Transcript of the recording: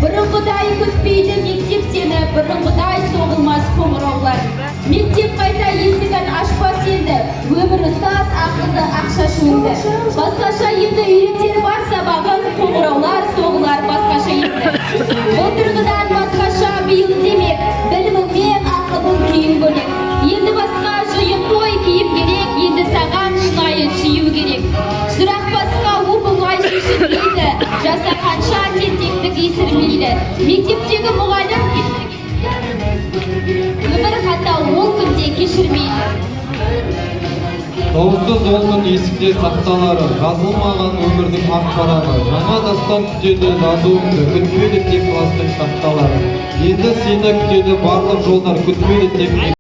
Бұрынғыдай күтпейді мектеп сені, бұрынғыдай соғылмас қоңыраулар. Мектеп қайта есігін ашпас енді, өмір ұстаз ақылды ақшашы енді. Басқаша енді үйретер бар сабағын, қоңыраулар соғылар басқаша енді. Отырғыдан басқаша биыл демек, біліміңмен ақылың күйін бөлек. Енді басқа жиын той киіп керек, енді саған шынайы сүю керек. Сұрақ басқа оп-оңай шешілмейді, жасағанша тентектік есірмейді. Мектептегі мұғалім өмір қатал ол күнде кешірмейді. Дауыссыз ол күн есікте сақталары, жазылмаған өмірдің ақпараты. Жаңа дастан күтеді жазуыңды, күтпейді тек кластың тақталары. Енді сені күтеді барлық жолдар, күтпейді тек